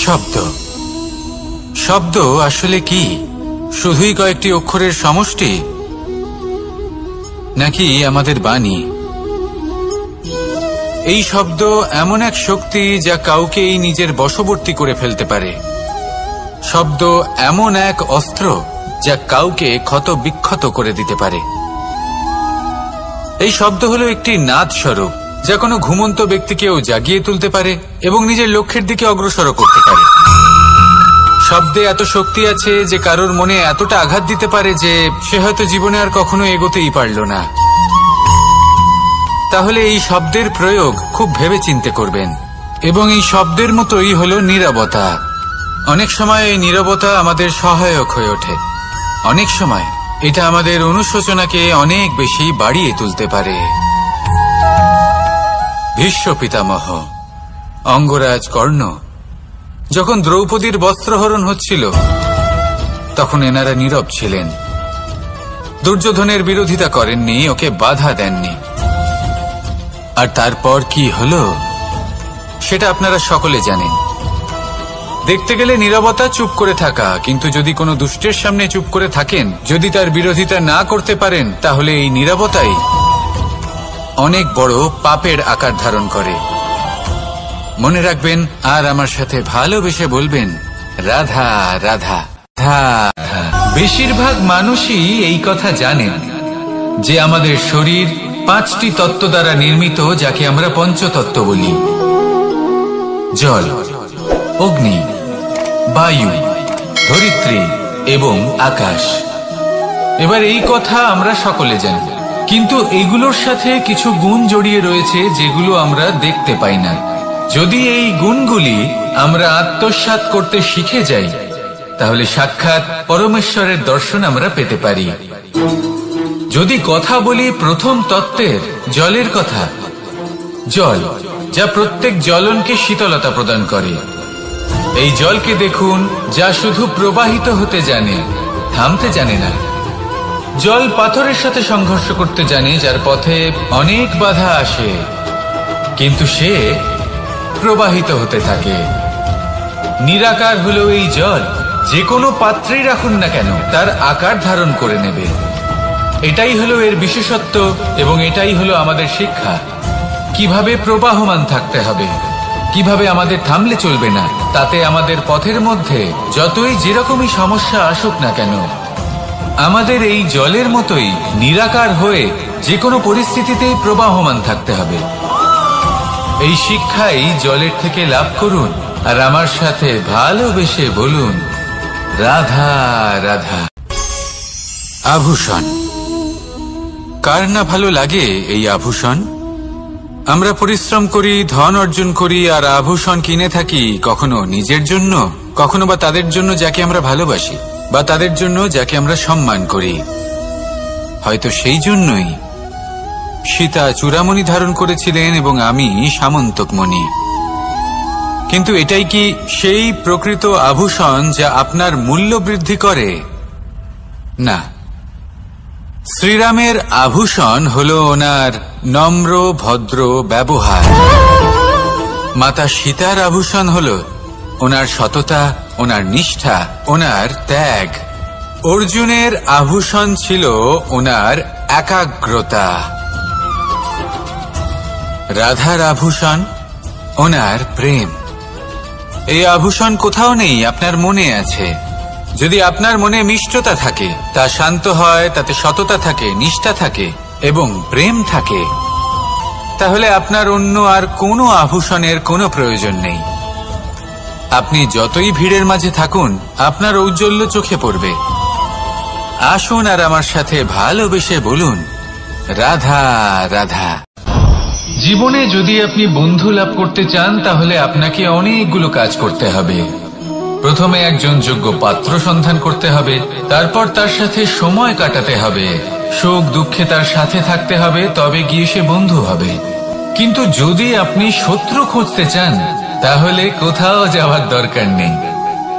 শব্দ শব্দ আসলে কি? শুধুই কয়েকটি অক্ষরের সমষ্টি, নাকি আমাদের বাণী? এই শব্দ এমন এক শক্তি যা কাউকেই নিজের বশবর্তী করে ফেলতে পারে। শব্দ এমন এক অস্ত্র যা কাউকে ক্ষত বিক্ষত করে দিতে পারে। এই শব্দ হলো একটি নাদ স্বরূপ যা কোনো ঘুমন্ত ব্যক্তিকেও জাগিয়ে তুলতে পারে এবং নিজের লক্ষ্যের দিকে অগ্রসর করতে পারে। শব্দে এত শক্তি আছে যে কারোর মনে এতটা আঘাত দিতে পারে যে সে হয়তো জীবনে আর কখনো এগোতেই পারল না। তাহলে এই শব্দের প্রয়োগ খুব ভেবে চিন্তে করবেন। এবং এই শব্দের মতোই হলো নীরবতা। অনেক সময় এই নীরবতা আমাদের সহায়ক হয়ে ওঠে। অনেক সময় এটা আমাদের অনুশোচনাকে অনেক বেশি বাড়িয়ে তুলতে পারে। ভীষ্ম পিতামহ, অঙ্গরাজ কর্ণ যখন দ্রৌপদীর বস্ত্রহরণ হচ্ছিল তখন এনারা নীরব ছিলেন। দুর্যোধনের বিরোধিতা করেননি, ওকে বাধা দেননি। আর তারপর কি হলো সেটা আপনারা সকলে জানেন। দেখতে গেলে নীরবতা চুপ করে থাকা, কিন্তু যদি কোনো দুষ্টের সামনে চুপ করে থাকেন, যদি তার বিরোধিতা না করতে পারেন, তাহলে এই নীরবতাই অনেক বড় পাপের আকার ধারণ করে। মনে রাখবেন আর আমার সাথে ভালোবেসে বলবেন, রাধা রাধা রাধা। বেশিরভাগ মানুষই এই কথা জানেন যে আমাদের শরীর 5টি তত্ত্ব দ্বারা নির্মিত, যাকে আমরা পঞ্চতত্ত্ব বলি। জল, অগ্নি, বায়ু, ধরিত্রী এবং আকাশ। এবার এই কথা আমরা সকলে জানি, কিন্তু এগুলোর সাথে কিছু গুণ জড়িয়ে রয়েছে যেগুলো আমরা দেখতে পাই না। যদি এই গুণগুলি আমরা আত্মসাৎ করতে শিখে যাই, তাহলে সাক্ষাৎ পরমেশ্বরের দর্শন আমরা পেতে পারি। যদি কথা বলি প্রথম তত্ত্বের, জলের কথা, জল যা প্রত্যেক জ্বলনকে শীতলতা প্রদান করে। এই জলকে দেখুন, যা শুধু প্রবাহিত হতে জানে, থামতে জানে না। জল পাথরের সাথে সংঘর্ষ করতে জানে, যার পথে অনেক বাধা আসে, কিন্তু সে প্রবাহিত হতে থাকে। নিরাকার হলো এই জল। যে কোনো পাত্রেই রাখুন না কেন, তার আকার ধারণ করে নেবে। এটাই হলো এর বিশেষত্ব এবং এটাই হলো আমাদের শিক্ষা। কিভাবে প্রবাহমান থাকতে হবে, কিভাবে আমাদের থামলে চলবে না, তাতে আমাদের পথের মধ্যে যতই যেরকমই সমস্যা আসুক না কেন, আমাদের এই জলের মতোই নিরাকার হয়ে যে কোনো পরিস্থিতিতেই প্রবাহমান থাকতে হবে। এই শিক্ষাই জলের থেকে লাভ করুন আর আমার সাথে ভালোবেসে বলুন, রাধা রাধা। আভূষণ, কার না ভালো লাগে এই আভূষণ? আমরা পরিশ্রম করি, ধন অর্জন করি আর আভূষণ কিনে থাকি, কখনো নিজের জন্য, কখনো বা তাদের জন্য যাকে আমরা ভালোবাসি, বা তাদের জন্য যাকে আমরা সম্মান করি। হয়তো সেই জন্যই সীতা চূড়ামণি ধারণ করেছিলেন এবং আমি সামন্তকমণি। কিন্তু এটাই কি সেই প্রকৃত আভূষণ যা আপনার মূল্য বৃদ্ধি করে? না। শ্রীরামের আভূষণ হল ওনার নম্র ভদ্র ব্যবহার। মাতা সীতার আভূষণ হল ওনার সততা, ওনার নিষ্ঠা, ওনার ত্যাগ। অর্জুনের আভূষণ ছিল ওনার একাগ্রতা। রাধার আভূষণ ওনার প্রেম। এই আভূষণ কোথাও নেই, আপনার মনে আছে। যদি আপনার মনে মিষ্টতা থাকে, তা শান্ত হয়, তাতে সততা থাকে, নিষ্ঠা থাকে এবং প্রেম থাকে, তাহলে আপনার অন্য আর কোনো আভূষণের কোনো প্রয়োজন নেই। আপনি যতই ভিড়ের মাঝে থাকুন, আপনার ঔজ্জ্বল্য চোখে পড়বে। আসুন আর আমার সাথে ভালোবেসে বলুন, রাধা রাধা। জীবনে যদি আপনি বন্ধু লাভ করতে চান, তাহলে আপনাকে অনেকগুলো কাজ করতে হবে। প্রথমে একজন যোগ্য পাত্র সন্ধান করতে হবে, তারপর তার সাথে সময় কাটাতে হবে, সুখ দুঃখে তার সাথে থাকতে হবে, তবে গিয়ে সে বন্ধু হবে। কিন্তু যদি আপনি শত্রু খুঁজতে চান, তাহলে কোথাও যাওয়ার দরকার নেই,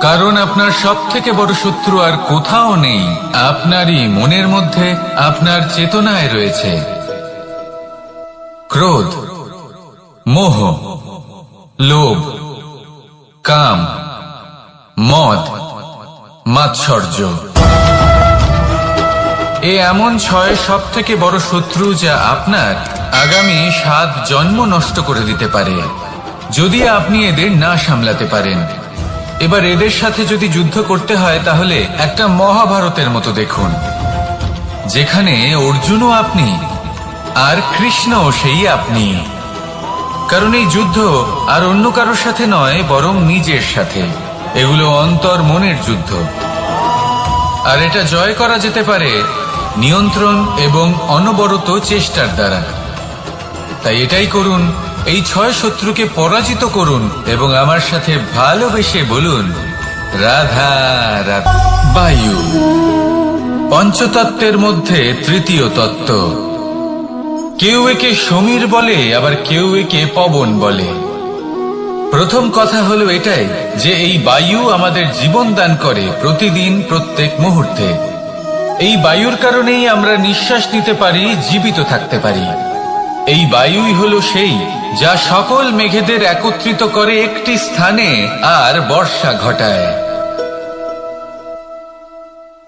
কারণ আপনার সবথেকে বড় শত্রু আর কোথাও নেই, আপনারই মনের মধ্যে, আপনার চেতনায় রয়েছে। ক্রোধ, মোহ, লোভ, কাম, মদ, মাৎসর্য। এ এমন 6 সব থেকে বড় শত্রু যা আপনার আগামী 7 জন্ম নষ্ট করে দিতে পারে যদি আপনি এদের না সামলাতে পারেন। এবার এদের সাথে যদি যুদ্ধ করতে হয় তাহলে একটা মহাভারতের মতো দেখুন, যেখানে অর্জুনও আপনি আর কৃষ্ণও সেই আপনি। কারণ এই যুদ্ধ আর অন্য কারোর সাথে নয়, বরং নিজের সাথে। এগুলো অন্তর মনের যুদ্ধ, আর এটা জয় করা যেতে পারে নিয়ন্ত্রণ এবং অনবরত চেষ্টার দ্বারা। তাই এটাই করুন, এই 6 শত্রুকে পরাজিত করুন এবং আমার সাথে ভালোবেসে বলুন, রাধা রাধা। বায়ু পঞ্চতত্ত্বের মধ্যে তৃতীয় তত্ত্ব। কেউ একে সমীর বলে, আবার কেউ একে পবন বলে। প্রথম কথা হলো এটাই যে এই বায়ু আমাদের জীবন দান করে প্রতিদিন, প্রত্যেক মুহূর্তে। এই বায়ুর কারণেই আমরা নিঃশ্বাস নিতে পারি, জীবিত থাকতে পারি। এই বায়ুই হলো সেই যা সকল মেঘেদের একত্রিত করে একটি স্থানে আর বর্ষা ঘটায়।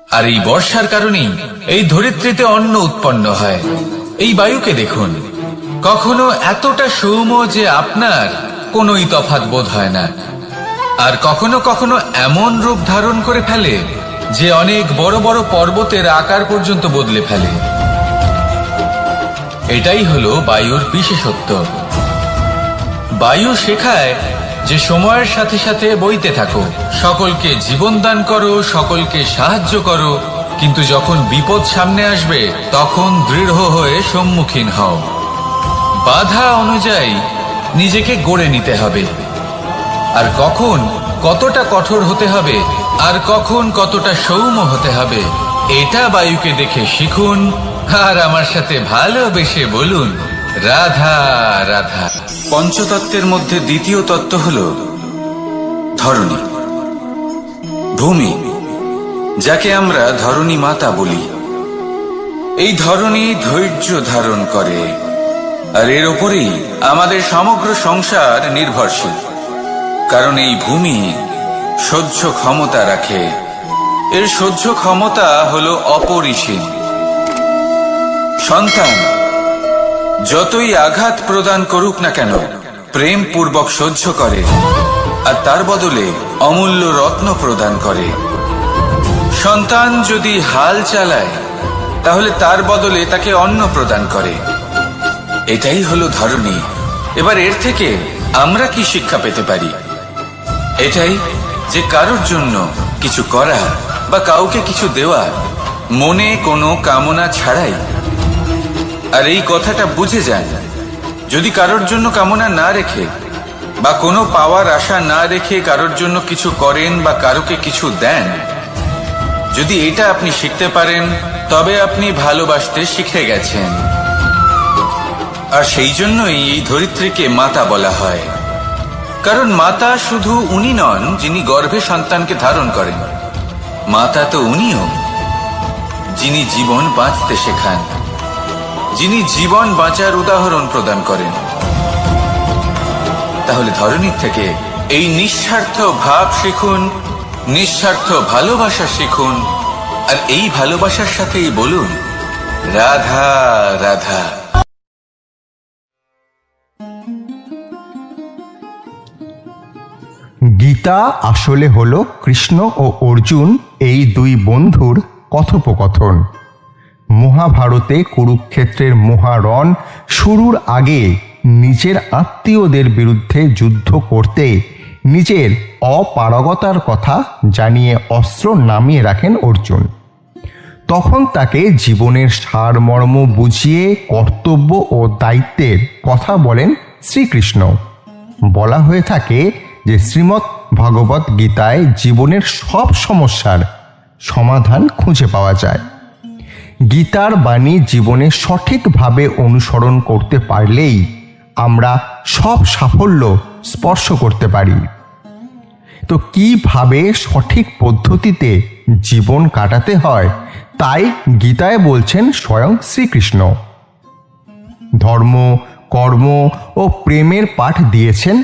আর এই বর্ষার কারণেই এই ধরিত্রীতে অন্ন উৎপন্ন হয়। এই বায়ুকে দেখুন, কখনো এতটা সৌম্য যে আপনার কোনোই তফাৎ বোধ হয় না, আর কখনো কখনো এমন রূপ ধারণ করে ফেলে যে অনেক বড় বড় পর্বতের আকার পর্যন্ত বদলে ফেলে। এটাই হলো বায়ুর বিশেষত্ব। বায়ু শেখায় যে সময়ের সাথে সাথে বইতে থাকো, সকলকে জীবন দান করো, সকলকে সাহায্য করো, কিন্তু যখন বিপদ সামনে আসবে তখন দৃঢ় হয়ে সম্মুখীন হও। বাধা অনুযায়ী নিজেকে গড়ে নিতে হবে, আর কখন কতটা কঠোর হতে হবে আর কখন কতটা সৌম্য হতে হবে এটা বায়ুকে দেখে শিখুন, আর আমার সাথে ভালোবেসে বলুন, রাধা রাধা। পঞ্চতত্ত্বের মধ্যে দ্বিতীয় তত্ত্ব হল ধরণী, ভূমি, যাকে আমরা ধরণী মাতা বলি। এই ধরণী ধৈর্য ধারণ করে, আর এর ওপরেই আমাদের সমগ্র সংসার নির্ভরশীল। কারণ এই ভূমি সহ্য ক্ষমতা রাখে, এর সহ্য ক্ষমতা হলো অপরিসীম। সন্তান যতই আঘাত প্রদান করুক না কেন, প্রেম পূর্বক সহ্য করে, আর তার বদলে অমূল্য রত্ন প্রদান করে। সন্তান যদি হাল চালায় তাহলে তার বদলে তাকে অন্ন প্রদান করে। এটাই হলো ধরণী। এবার এর থেকে আমরা কি শিক্ষা পেতে পারি? এটাই যে কারোর জন্য কিছু করা বা কাউকে কিছু দেওয়া মনে কোনো কামনা ছাড়াই। আর এই কথাটা বুঝে যান, যদি কারোর জন্য কামনা না রেখে বা কোনো পাওয়ার আশা না রেখে কারোর জন্য কিছু করেন বা কারোকে কিছু দেন, যদি এটা আপনি শিখতে পারেন তবে আপনি ভালোবাসতে শিখে গেছেন। আর সেই জন্যই এই ধরিত্রীকে মাতা বলা হয়। কারণ মাতা শুধু উনি নন যিনি গর্ভে সন্তানকে ধারণ করেন, মাতা তো উনিও যিনি জীবন বাঁচতে শেখান, যিনি জীবন বাঁচার উদাহরণ প্রদান করেন। তাহলে ধরণীর থেকে এই নিঃস্বার্থ ভাব শিখুন, নিঃস্বার্থ ভালোবাসা শিখুন, আর এই ভালোবাসার সাথেই বলুন, রাধা রাধা। গীতা আসলে হলো কৃষ্ণ ও অর্জুন এই দুই বন্ধুর কথোপকথন। মহাভারতে কুরুক্ষেত্রের মহারণ শুরুর আগে নিজের আত্মীয়দের বিরুদ্ধে যুদ্ধ করতে নিজের অপারগতার কথা জানিয়ে অস্ত্র নামিয়ে রাখেন অর্জুন। তখন তাকে জীবনের সারমর্ম বুঝিয়ে কর্তব্য ও দায়িত্বের কথা বলেন শ্রীকৃষ্ণ। বলা হয়ে থাকে যে শ্রীমদ্ ভগবত গীতায় জীবনের সব সমস্যার সমাধান খুঁজে পাওয়া যায়। গীতার বাণী জীবনে সঠিকভাবে অনুসরণ করতে পারলেই আমরা সব সাফল্য স্পর্শ করতে পারি। তো কিভাবে সঠিক পদ্ধতিতে জীবন কাটাতে হয় তাই গীতায় বলছেন স্বয়ং শ্রীকৃষ্ণ। ধর্ম, কর্ম ও প্রেমের পাঠ দিয়েছেন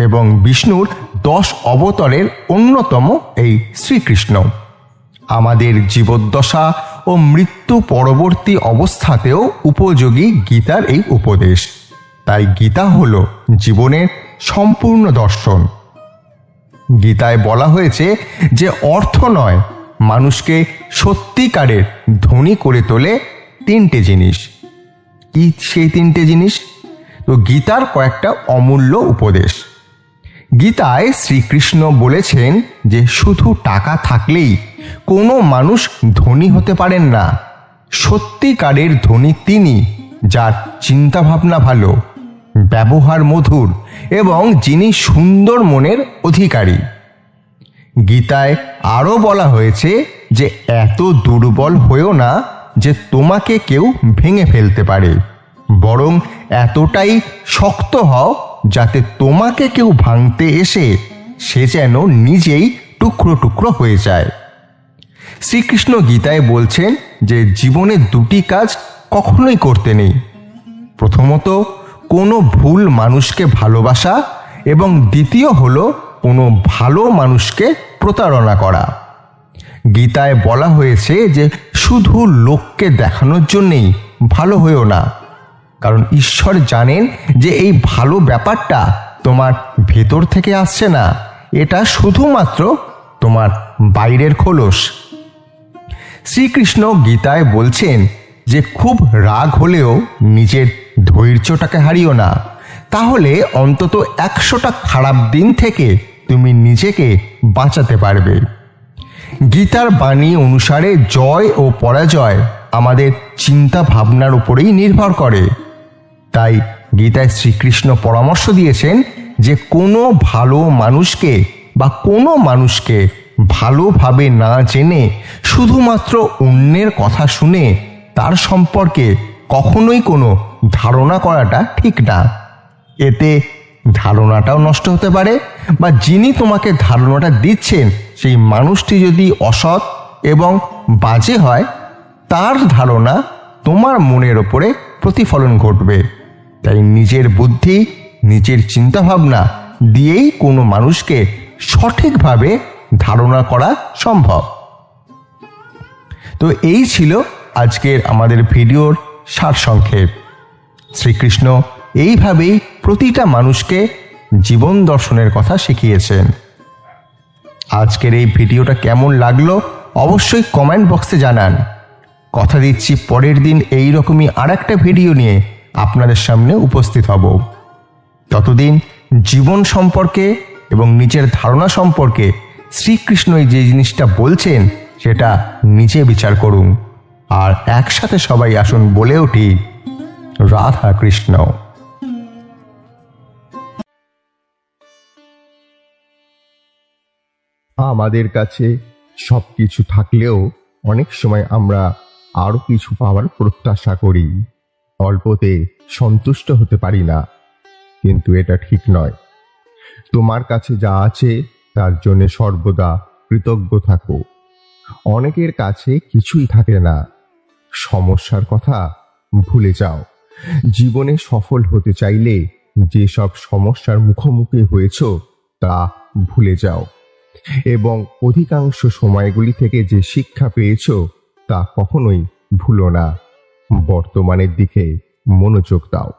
এবং বিষ্ণুর 10 অবতারের অন্যতম এই শ্রীকৃষ্ণ। আমাদের জীবদ্দশা ও মৃত্যু পরবর্তী অবস্থাতেও উপযোগী গীতার এই উপদেশ। তাই গীতা হল জীবনের সম্পূর্ণ দর্শন। গীতায় বলা হয়েছে যে অর্থ নয়, মানুষকে সত্যিকারের ধনী করে তোলে 3টে জিনিস। কি সেই 3টে জিনিস? তো গীতার কয়েকটা অমূল্য উপদেশ। গীতায় শ্রীকৃষ্ণ বলেছেন যে শুধু টাকা থাকলেই কোনো মানুষ ধনী হতে পারেন না। সত্যিকারের ধনী তিনি যার চিন্তাভাবনা ভালো, ব্যবহার মধুর এবং যিনি সুন্দর মনের অধিকারী। গীতায় আরও বলা হয়েছে যে এত দুর্বল হয়েও না যে তোমাকে কেউ ভেঙে ফেলতে পারে, বরং এতটাই শক্ত হও যাতে তোমাকে কেউ ভাঙতে এসে সে যেন নিজেই টুকরো টুকরো হয়ে যায়। শ্রীকৃষ্ণ গীতায় বলছেন যে জীবনে 2টি কাজ কখনোই করতে নেই। প্রথমত, কোনো ভুল মানুষকে ভালোবাসা, এবং দ্বিতীয় হলো কোনো ভালো মানুষকে প্রতারণা করা। গীতায় বলা হয়েছে যে শুধু লোককে দেখানোর জন্যেই ভালো হয়েও না, কারণ ঈশ্বর জানেন যে এই ভালো ব্যাপারটা তোমার ভেতর থেকে আসছে না, এটা শুধুমাত্র তোমার বাইরের খোলস। শ্রীকৃষ্ণ গীতায় বলছেন যে খুব রাগ হলেও নিজের ধৈর্যটাকে হারিও না, তাহলে অন্তত 100টা খারাপ দিন থেকে তুমি নিজেকে বাঁচাতে পারবে। গীতার বাণী অনুসারে জয় ও পরাজয় আমাদের চিন্তা ভাবনার উপরেই নির্ভর করে। তাই গীতায় শ্রীকৃষ্ণ পরামর্শ দিয়েছেন যে কোনো ভালো মানুষকে বা কোনো মানুষকে ভালোভাবে না জেনে শুধুমাত্র অন্যের কথা শুনে তার সম্পর্কে কখনোই কোনো ধারণা করাটা ঠিক না। এতে ধারণাটাও নষ্ট হতে পারে, বা যিনি তোমাকে ধারণাটা দিচ্ছেন সেই মানুষটি যদি অসৎ এবং বাজে হয়, তার ধারণা তোমার মনের ওপরে প্রতিফলন ঘটবে। তাই নিজের বুদ্ধি, নিজের চিন্তাভাবনা দিয়েই কোনো মানুষকে সঠিকভাবে ধারণা করা সম্ভব। তো এই ছিল আজকের আমাদের ভিডিওর সারসংক্ষেপ। শ্রীকৃষ্ণ এইভাবেই প্রতিটা মানুষকে জীবন দর্শনের কথা শিখিয়েছেন। আজকের এই ভিডিওটা কেমন লাগলো অবশ্যই কমেন্ট বক্সে জানান। কথা দিচ্ছি পরের দিন এই রকমই আরেকটা ভিডিও নিয়ে আপনাদের সামনে উপস্থিত হব। ততদিন জীবন সম্পর্কে এবং নিজের ধারণা সম্পর্কে শ্রীকৃষ্ণ যে জিনিসটা বলছেন সেটা নিজে বিচার করুন। আর একসাথে সবাই আসুন বলে উঠি, রাধা কৃষ্ণ। আমাদের কাছে সবকিছু থাকলেও অনেক সময় আমরা আরো কিছু পাওয়ার প্রত্যাশা করি, অল্পতে সন্তুষ্ট হতে পারি না। কিন্তু এটা ঠিক নয়। তোমার কাছে যা আছে তার জন্য সর্বদা কৃতজ্ঞ থাকো। অনেকের কাছে কিছুই থাকে না, সমস্যার কথা ভুলে যাও। জীবনে সফল হতে চাইলে যেসব সমস্যার মুখোমুখি হয়েছ তা ভুলে যাও, এবং অধিকাংশ সময়গুলি থেকে যে শিক্ষা পেয়েছ তা কখনোই ভুলো না। বর্তমানের দিকে মনোযোগ দাও।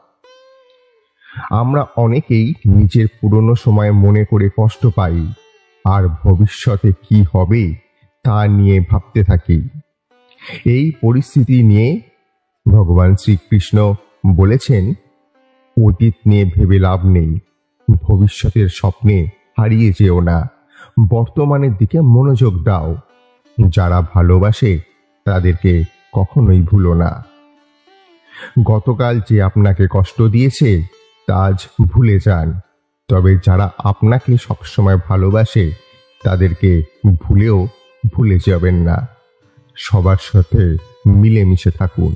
আমরা অনেকেই নিজের পুরনো সময় মনে করে কষ্ট পাই, আর ভবিষ্যতে কি হবে তা নিয়ে ভাবতে থাকি। এই পরিস্থিতি নিয়ে ভগবান শ্রীকৃষ্ণ বলেছেন, অতীত নিয়ে ভেবে লাভ নেই, ভবিষ্যতের স্বপ্নে হারিয়ে যেও না, বর্তমানের দিকে মনোযোগ দাও। যারা ভালোবাসে তাদেরকে কখনোই ভুলো না। গতকাল যে আপনাকে কষ্ট দিয়েছে তা আজ ভুলে যান, তবে যারা আপনাকে সবসময় ভালোবাসে তাদেরকে ভুলেও ভুলে যাবেন না। সবার সাথে মিলেমিশে থাকুন।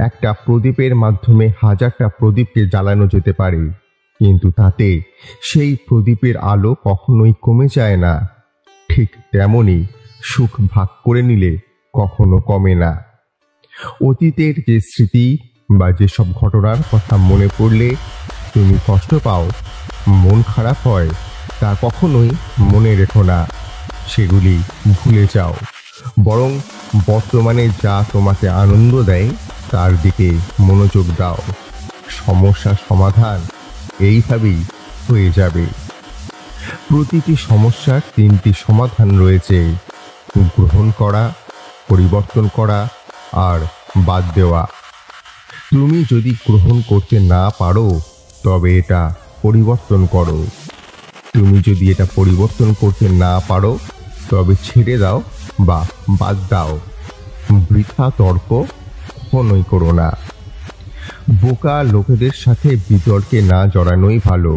একটা প্রদীপের মাধ্যমে 1000টা প্রদীপকে জ্বালানো যেতে পারে, কিন্তু তাতে সেই প্রদীপের আলো কখনোই কমে যায় না। ঠিক তেমনি সুখ ভাগ করে নিলে কখনো কমে না। অতীতের যে স্মৃতি বা যেসব ঘটনার কথা মনে পড়লে তুমি কষ্ট পাও, মন খারাপ হয়, তা কখনোই মনে রেখো না, সেগুলি ভুলে যাও। বরং বর্তমানে যা তোমাকে আনন্দ দেয় তার দিকে মনোযোগ দাও। সমস্যার সমাধান এইভাবেই হয়ে যাবে। প্রতিটি সমস্যার 3টি সমাধান রয়েছে: গ্রহণ করা, পরিবর্তন করা আর বাদ দেওয়া। তুমি যদি গ্রহণ করতে না পারো তবে এটা পরিবর্তন করো। তুমি যদি এটা পরিবর্তন করতে না পারো তবে ছেড়ে দাও বা বাদ দাও। বৃথা তর্ক কখনোই করো না। বোকা লোকেদের সাথে বিতর্কে না জড়ানোই ভালো,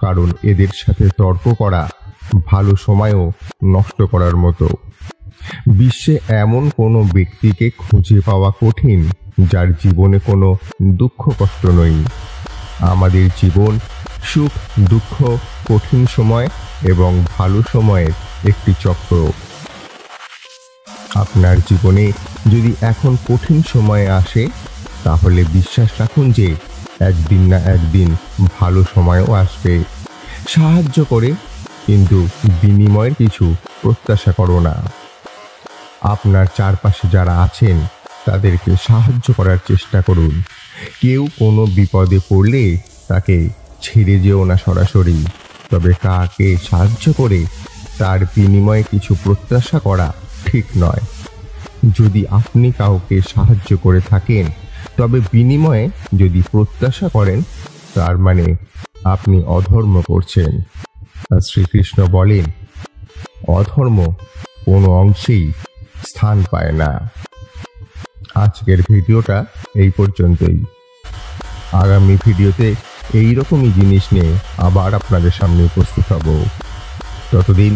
কারণ এদের সাথে তর্ক করা ভালো সময়ও নষ্ট করার মতো। বিশ্বে এমন কোনো ব্যক্তিকে খুঁজে পাওয়া কঠিন যার জীবনে কোনো দুঃখ কষ্ট নেই। আমাদের জীবন সুখ, দুঃখ, কঠিন সময় এবং ভালো সময়ের একটি চক্র। আপনার জীবনে যদি এখন কঠিন সময় আসে তাহলে বিশ্বাস রাখুন যে একদিন না একদিন ভালো সময়ও আসবে। সাহায্য করে, কিন্তু বিনিময়ের কিছু প্রত্যাশা করো না। আপনার চারপাশে যারা আছেন তাদেরকে সাহায্য করার চেষ্টা করুন। কেউ কোনো বিপদে পড়লে তাকে ছেড়ে যেও না সরাসরি, তবে কাকে সাহায্য করে তার বিনিময়ে কিছু প্রত্যাশা করা ঠিক নয়। যদি আপনি কাউকে সাহায্য করে থাকেন তবে বিনিময়ে যদি প্রত্যাশা করেন তার মানে আপনি অধর্ম করছেন। আর শ্রীকৃষ্ণ বলেন, অধর্ম কোনো অংশেই স্থান পায় না। আজকের ভিডিওটা এই পর্যন্তই। আগামী ভিডিওতে এইরকমই জিনিস নিয়ে আবার আপনাদের সামনে উপস্থিত হব। ততদিন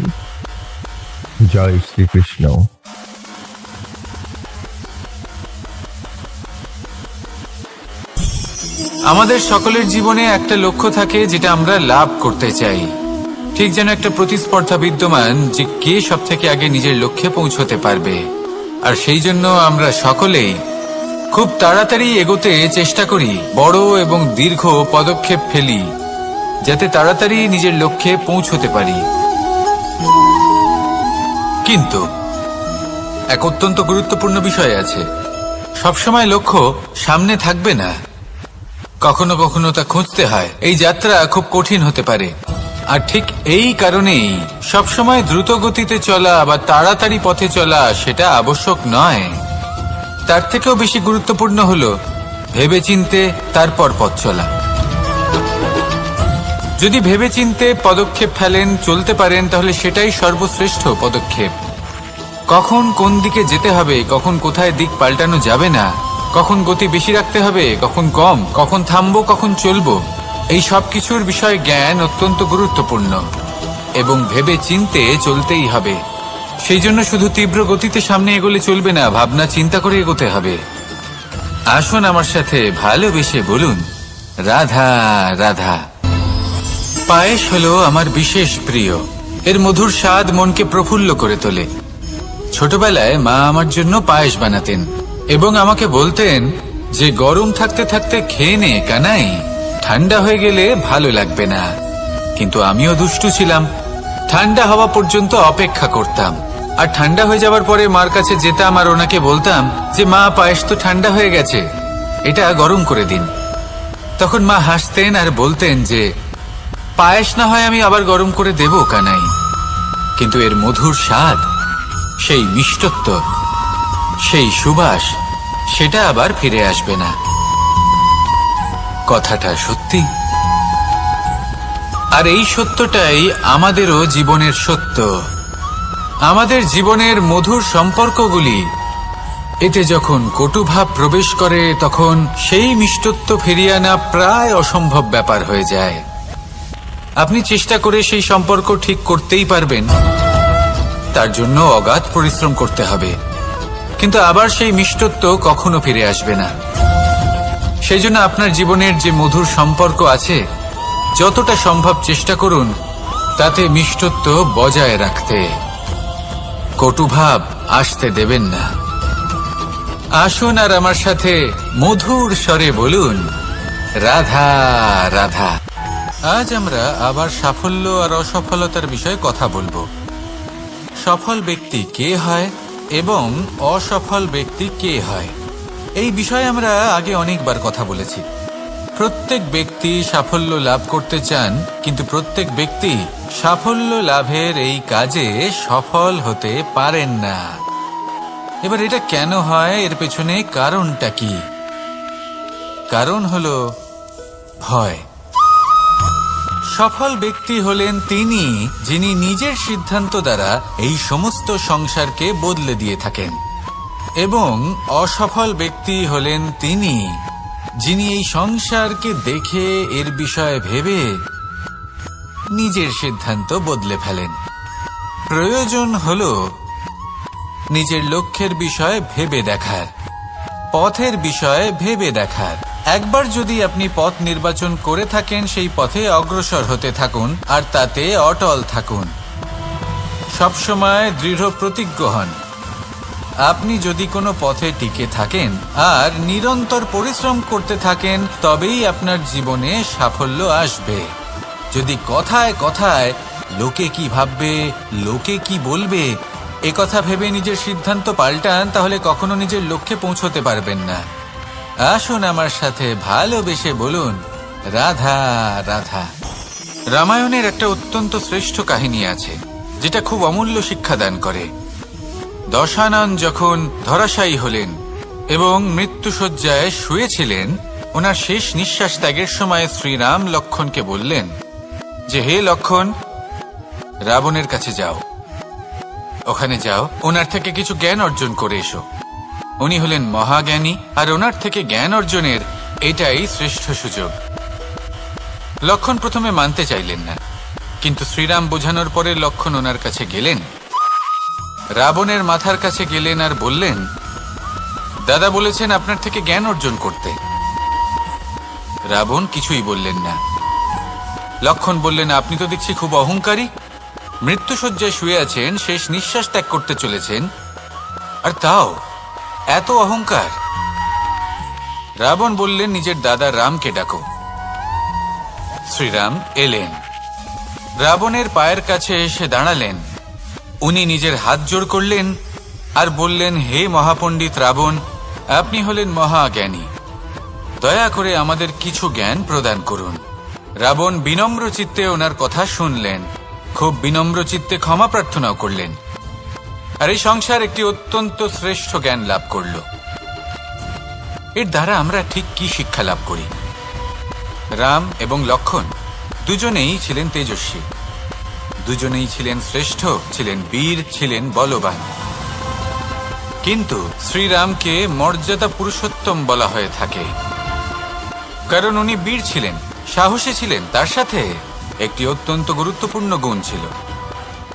জয় শ্রীকৃষ্ণ। আমাদের সকলের জীবনে একটা লক্ষ্য থাকে যেটা আমরা লাভ করতে চাই। ঠিক যেন একটা প্রতিস্পর্ধা বিদ্যমান যে কে সব থেকে আগে নিজের লক্ষ্যে পৌঁছতে পারবে। আর সেই জন্য আমরা সকলেই খুব তাড়াতাড়ি এগোতে চেষ্টা করি, বড় এবং দীর্ঘ পদক্ষেপ ফেলি যাতে তাড়াতাড়ি নিজের লক্ষ্যে পৌঁছতে পারি। কিন্তু এক অত্যন্ত গুরুত্বপূর্ণ বিষয় আছে, সবসময় লক্ষ্য সামনে থাকবে না, কখনো কখনো তা খুঁজতে হয়। এই যাত্রা খুব কঠিন হতে পারে, আর ঠিক এই কারণেই সবসময় দ্রুত গতিতে চলা বা তাড়াতাড়ি পথে চলা সেটা আবশ্যক নয়। তার থেকেও বেশি গুরুত্বপূর্ণ হলো ভেবেচিন্তে তারপর পথ চলা। যদি ভেবেচিন্তে পদক্ষেপ ফেলেন, চলতে পারেন, তাহলে সেটাই সর্বশ্রেষ্ঠ পদক্ষেপ। কখন কোন দিকে যেতে হবে, কখন কোথায় দিক পাল্টানো যাবে না, কখন গতি বেশি রাখতে হবে, কখন কম, কখন থামবো, কখন চলবো, এই সব কিছুর বিষয়ে জ্ঞান অত্যন্ত গুরুত্বপূর্ণ এবং ভেবে চিন্তে চলতেই হবে। সেই জন্য শুধু তীব্র গতিতে সামনে এগোলে চলবে না, ভাবনা চিন্তা করে এগোতে হবে। আসুন আমার সাথে ভালোবেসে বলুন, রাধা রাধা। পায়েস হলো আমার বিশেষ প্রিয়। এর মধুর স্বাদ মনকে প্রফুল্ল করে তোলে। ছোটবেলায় মা আমার জন্য পায়েস বানাতেন এবং আমাকে বলতেন যে গরম থাকতে থাকতে খেয়ে নে কানাই, ঠান্ডা হয়ে গেলে ভালো লাগবে না। কিন্তু আমিও দুষ্টু ছিলাম, ঠান্ডা হওয়া পর্যন্ত অপেক্ষা করতাম, আর ঠান্ডা হয়ে যাওয়ার পরে মার কাছে যেতাম আর ওনাকে বলতাম যে মা, পায়েস তো ঠান্ডা হয়ে গেছে, এটা গরম করে দিন। তখন মা হাসতেন আর বলতেন যে পায়েস না হয় আমি আবার গরম করে দেব কানাই, কিন্তু এর মধুর স্বাদ, সেই মিষ্টত্ব, সেই সুবাস, সেটা আবার ফিরে আসবে না। কথাটা সত্যি, আর এই সত্যটাই আমাদেরও জীবনের সত্য। আমাদের জীবনের মধুর সম্পর্কগুলি, এতে যখন কটুভাব প্রবেশ করে তখন সেই মিষ্টত্ব ফিরিয়ে আনা প্রায় অসম্ভব ব্যাপার হয়ে যায়। আপনি চেষ্টা করে সেই সম্পর্ক ঠিক করতেই পারবেন, তার জন্য অগাধ পরিশ্রম করতে হবে, কিন্তু আবার সেই মিষ্টত্ব কখনো ফিরে আসবে না। সেই জন্য আপনার জীবনের যে মধুর সম্পর্ক আছে, যতটা সম্ভব চেষ্টা করুন তাতে মিষ্টত্ব বজায় রাখতে। কটুভাব আসতে দেবেন না। আসুন আর আমার সাথে মধুর স্বরে বলুন, রাধা রাধা। আজ আমরা আবার সাফল্য আর অসফলতার বিষয়ে কথা বলবো। সফল ব্যক্তি কে হয় এবং অসফল ব্যক্তি কে হয়, এই বিষয়ে আমরা আগে অনেকবার কথা বলেছি। প্রত্যেক ব্যক্তি সাফল্য লাভ করতে চান, কিন্তু প্রত্যেক ব্যক্তি সাফল্য লাভের এই কাজে সফল হতে পারেন না। এবার এটা কেন হয়, এর পেছনে কারণটা কি? কারণ হলো ভয়। সফল ব্যক্তি হলেন তিনি যিনি নিজের সিদ্ধান্ত দ্বারা এই সমস্ত সংসারকে বদলে দিয়ে থাকেন, এবং অসফল ব্যক্তি হলেন তিনি যিনি এই সংসারকে দেখে এর বিষয়ে ভেবে নিজের সিদ্ধান্ত বদলে ফেলেন। প্রয়োজন হলো নিজের লক্ষ্যের বিষয়ে ভেবে দেখার, পথের বিষয়ে ভেবে দেখার। একবার যদি আপনি পথ নির্বাচন করে থাকেন, সেই পথে অগ্রসর হতে থাকুন আর তাতে অটল থাকুন। সবসময় দৃঢ় প্রতিজ্ঞ হন। আপনি যদি কোনো পথে টিকে থাকেন আর নিরন্তর পরিশ্রম করতে থাকেন, তবেই আপনার জীবনে সাফল্য আসবে। যদি কথায় কথায় লোকে কি ভাববে, লোকে কি বলবে, এ কথা ভেবে নিজের সিদ্ধান্ত পাল্টান, তাহলে কখনো নিজের লক্ষ্যে পৌঁছতে পারবেন না। আসুন আমার সাথে ভালোবেসে বলুন, রাধা রাধা। রামায়ণের একটা অত্যন্ত শ্রেষ্ঠ কাহিনী আছে, যেটা খুব অমূল্য শিক্ষাদান করে। দশানন যখন ধরাশায়ী হলেন এবং মৃত্যুশয্যায় শুয়েছিলেন, ওনার শেষ নিঃশ্বাস ত্যাগের সময় শ্রীরাম লক্ষ্মণকে বললেন যে, হে লক্ষ্মণ, রাবণের কাছে যাও, ওখানে যাও, ওনার থেকে কিছু জ্ঞান অর্জন করে এসো। উনি হলেন মহাজ্ঞানী, আর ওনার থেকে জ্ঞান অর্জনের এটাই শ্রেষ্ঠ সুযোগ। লক্ষ্মণ প্রথমে মানতে চাইলেন না, কিন্তু শ্রীরাম বোঝানোর পরে লক্ষ্মণ ওনার কাছে গেলেন, রাবণের মাথার কাছে গেলেন আর বললেন, দাদা বলেছেন আপনার থেকে জ্ঞান অর্জন করতে। রাবণ কিছুই বললেন না। লক্ষ্মণ বললেন, আপনি তো দেখছি খুব অহংকারী, মৃত্যুশয্যায় শুয়ে আছেন, শেষ নিঃশ্বাস ত্যাগ করতে চলেছেন, আর তাও এত অহংকার। রাবণ বললেন, নিজের দাদা রামকে ডাকো। শ্রীরাম এলেন, রাবণের পায়ের কাছে এসে দাঁড়ালেন। উনি নিজের হাত জোড় করলেন আর বললেন, হে মহাপণ্ডিত রাবণ, আপনি হলেন মহাজ্ঞানী, দয়া করে আমাদের কিছু জ্ঞান প্রদান করুন। রাবণ বিনম্র চিত্তে ওনার কথা শুনলেন, খুব বিনম্র চিত্তে ক্ষমা প্রার্থনাও করলেন, আর এই সংসার একটি অত্যন্ত শ্রেষ্ঠ জ্ঞান লাভ করল। এর দ্বারা আমরা ঠিক কি শিক্ষা লাভ করি? রাম এবং লক্ষ্মণ দুজনেই ছিলেন তেজস্বী, দুজনেই ছিলেন শ্রেষ্ঠ, ছিলেন বীর, ছিলেন বলবান। কিন্তু শ্রীরামকে মর্যাদা পুরুষোত্তম বলা হয়ে থাকে, কারণ উনি বীর ছিলেন, সাহসী ছিলেন। তার সাথে একটি অত্যন্ত গুরুত্বপূর্ণ গুণ ছিল,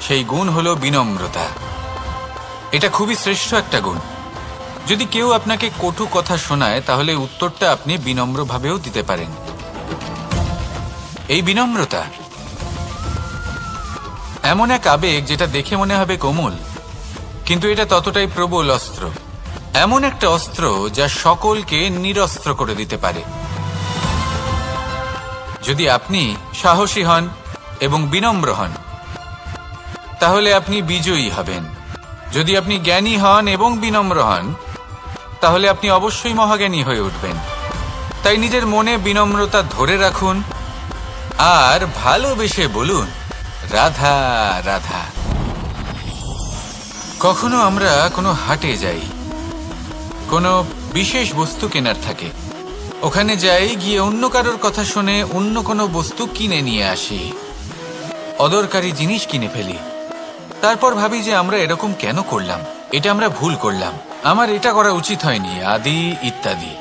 সেই গুণ হলো বিনম্রতা। এটা খুবই শ্রেষ্ঠ একটা গুণ। যদি কেউ আপনাকে কটু কথা শোনায়, তাহলে উত্তরটা আপনি বিনম্রভাবেও দিতে পারেন। এই বিনম্রতা এমন এক আবেগ যেটা দেখে মনে হবে কোমল, কিন্তু এটা ততটাই প্রবল অস্ত্র। এমন একটা অস্ত্র যা সকলকে নিরস্ত্র করে দিতে পারে। যদি আপনি সাহসী হন এবং বিনম্র হন, তাহলে আপনি বিজয়ী হবেন। যদি আপনি জ্ঞানী হন এবং বিনম্র হন, তাহলে আপনি অবশ্যই মহাজ্ঞানী হয়ে উঠবেন। তাই নিজের মনে বিনম্রতা ধরে রাখুন আর ভালোবেসে বলুন, রাধা রাধা। কখনো আমরা কোনো হাটে যাই, কোনো বিশেষ বস্তু কেনার থাকে, ওখানে যাই, গিয়ে অন্য কারোর কথা শুনে অন্য কোনো বস্তু কিনে নিয়ে আসি, অদরকারি জিনিস কিনে ফেলি। তারপর ভাবি যে আমরা এরকম কেন করলাম, এটা আমরা ভুল করলাম, আমার এটা করা উচিত হয়নি, আদি ইত্যাদি।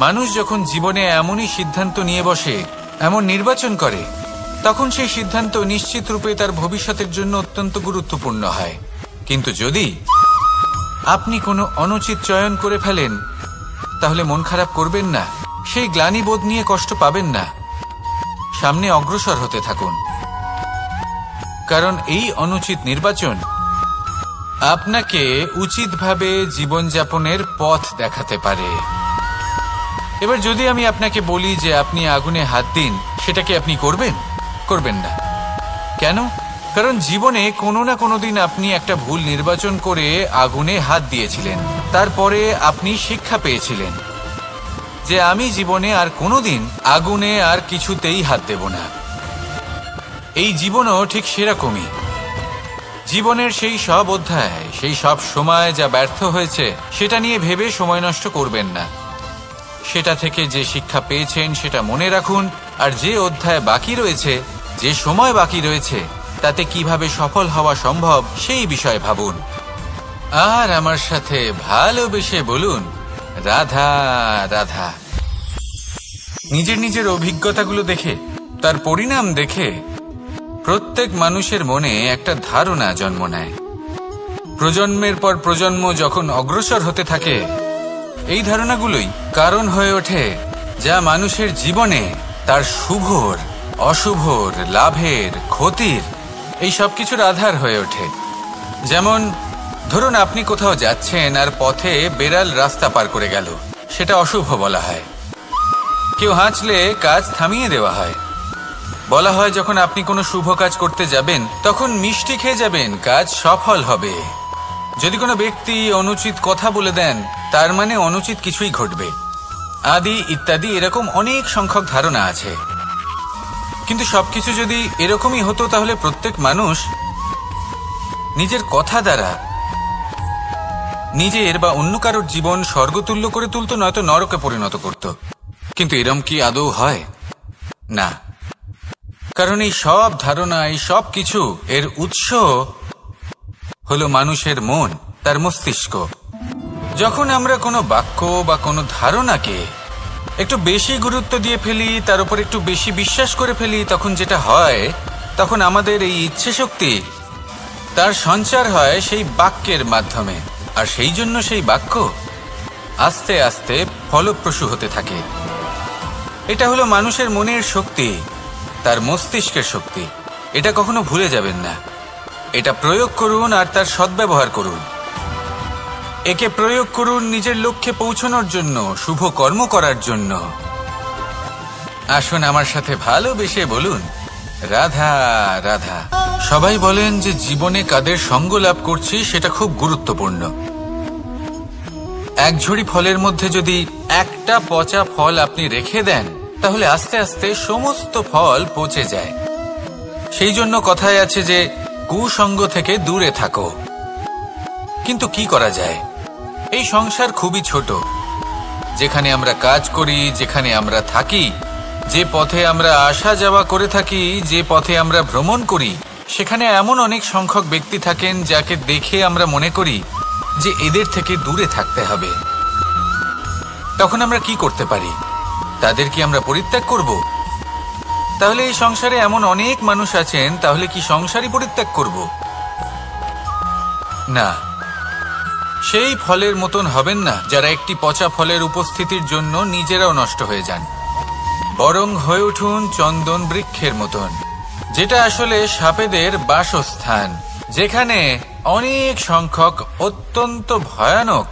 মানুষ যখন জীবনে এমনই সিদ্ধান্ত নিয়ে বসে, এমন নির্বাচন করে, তখন সেই সিদ্ধান্ত নিশ্চিত রূপে তার ভবিষ্যতের জন্য অত্যন্ত গুরুত্বপূর্ণ হয়। কিন্তু যদি আপনি কোনো অনুচিত চয়ন করে ফেলেন, তাহলে মন খারাপ করবেন না, সেই গ্লানিবোধ নিয়ে কষ্ট পাবেন না, সামনে অগ্রসর হতে থাকুন। কারণ এই অনুচিত নির্বাচন আপনাকে উচিতভাবে জীবনযাপনের পথ দেখাতে পারে। এবার যদি আমি আপনাকে বলি যে আপনি আগুনে হাত দিন, সেটা কি আপনি করবেন? করবেন না। কেন? কারণ জীবনে কোনো না কোনো দিন আপনি একটা ভুল নির্বাচন করে আগুনে হাত দিয়েছিলেন। তারপরে আপনি শিক্ষা পেয়েছিলেন যে আমি জীবনে আর কোনোদিন আগুনে আর কিছুতেই হাত দেব না। এই জীবনও ঠিক সেরকমই। জীবনের সেই সব অধ্যায়, সেই সব সময় যা ব্যর্থ হয়েছে সেটা নিয়ে ভেবে সময় নষ্ট করবেন না। সেটা থেকে যে শিক্ষা পেয়েছেন সেটা মনে রাখুন, আর যে অধ্যায় বাকি রয়েছে, যে সময় বাকি রয়েছে, তাতে কিভাবে সফল হওয়া সম্ভব সেই বিষয়ে ভাবুন। আর আমার সাথে ভালোবেসে বলুন, রাধা রাধা। নিজের নিজের অভিজ্ঞতাগুলো দেখে, তার পরিণাম দেখে প্রত্যেক মানুষের মনে একটা ধারণা জন্ম নেয়। প্রজন্মের পর প্রজন্ম যখন অগ্রসর হতে থাকে, এই ধারণাগুলোই কারণ হয়ে ওঠে যা মানুষের জীবনে তার শুভর, অশুভর, লাভের, ক্ষতির এই সব কিছুর আধার হয়ে ওঠে। যেমন ধরুন আপনি কোথাও যাচ্ছেন আর পথে বেড়াল রাস্তা পার করে গেল, সেটা অশুভ বলা হয়। কেউ হাঁচলে কাজ থামিয়ে দেওয়া হয়। বলা হয় যখন আপনি কোনো শুভ কাজ করতে যাবেন তখন মিষ্টি খেয়ে যাবেন, কাজ সফল হবে। যদি কোনো ব্যক্তি অনুচিত কথা বলে দেন তার মানে অনুচিত কিছুই ঘটবে, আদি ইত্যাদি এরকম অনেক সংখ্যক ধারণা আছে। কিন্তু সবকিছু যদি এরকমই হতো তাহলে প্রত্যেক মানুষ নিজের কথা দ্বারা নিজের বা অন্য কারোর জীবন স্বর্গতুল্য করে তুলতো, নয়তো নরকে পরিণত করত। কিন্তু এরম কি আদৌ হয়? না। কারণ এই সব ধারণা, এই সব কিছু এর উৎস হলো মানুষের মন, তার মস্তিষ্ক। যখন আমরা কোনো বাক্য বা কোনো ধারণাকে একটু বেশি গুরুত্ব দিয়ে ফেলি, তার উপর একটু বেশি বিশ্বাস করে ফেলি, তখন যেটা হয়, তখন আমাদের এই ইচ্ছে শক্তি তার সঞ্চার হয় সেই বাক্যের মাধ্যমে, আর সেই জন্য সেই বাক্য আস্তে আস্তে ফলপ্রসূ হতে থাকে। এটা হলো মানুষের মনের শক্তি, তার মস্তিষ্কের শক্তি। এটা কখনো ভুলে যাবেন না। এটা প্রয়োগ করুন আর তার সদ্ব্যবহার করুন। একে প্রয়োগ করুন নিজের লক্ষ্যে পৌঁছানোর জন্য, শুভ কর্ম করার জন্য। আসুন আমার সাথে ভালোবেসে বলুন, রাধা রাধা। সবাই বলেন যে জীবনে কাদের সঙ্গ লাভ করছি সেটা খুব গুরুত্বপূর্ণ। এক ঝুড়ি ফলের মধ্যে যদি একটা পচা ফল আপনি রেখে দেন তাহলে আস্তে আস্তে সমস্ত ফল পচে যায়। সেই জন্য কথায় আছে যে কুসঙ্গ থেকে দূরে থাকো। কিন্তু কি করা যায়? এই সংসার খুবই ছোট। যেখানে আমরা কাজ করি, যেখানে আমরা থাকি, যে পথে আমরা আসা যাওয়া করে থাকি, যে পথে আমরা ভ্রমণ করি, সেখানে এমন অনেক সংখ্যক ব্যক্তি থাকেন যাকে দেখে আমরা মনে করি যে এদের থেকে দূরে থাকতে হবে। তখন আমরা কি করতে পারি? তাদের কি আমরা পরিত্যাগ করব? তাহলে এই সংসারে এমন অনেক মানুষ আছেন, তাহলে কি সংসারই পরিত্যাগ করব? না। সেই ফলের মতন হবেন না যারা একটি পচা ফলের উপস্থিতির জন্য নিজেরাও নষ্ট হয়ে যান। বরং হয়ে উঠুন চন্দন বৃক্ষের মতন, যেটা আসলে সাপেদের বাসস্থান, যেখানে অনেক সংখ্যক অত্যন্ত ভয়ানক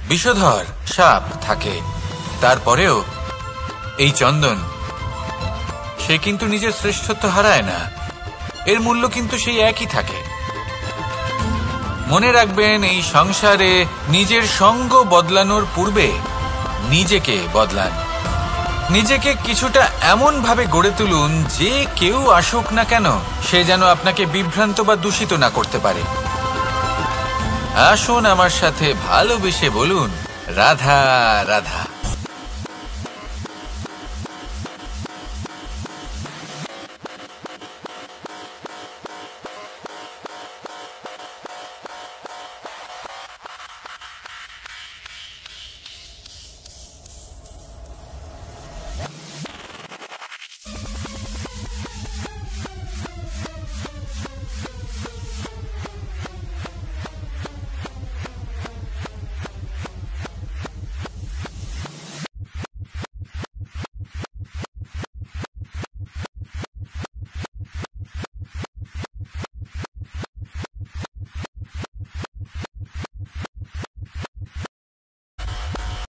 বিষধর সাপ থাকে। তারপরেও এই চন্দন, সে কিন্তু নিজের শ্রেষ্ঠত্ব হারায় না। এর মূল্য কিন্তু সেই একই থাকে। মনে রাখবেন, এই সংসারে নিজের সঙ্গ বদলানোর পূর্বে নিজেকে বদলান। নিজেকে কিছুটা এমন ভাবে গড়ে তুলুন যে কেউ আসুক না কেন সে যেন আপনাকে বিভ্রান্ত বা দূষিত না করতে পারে। আসুন আমার সাথে ভালোবেসে বলুন, রাধা রাধা।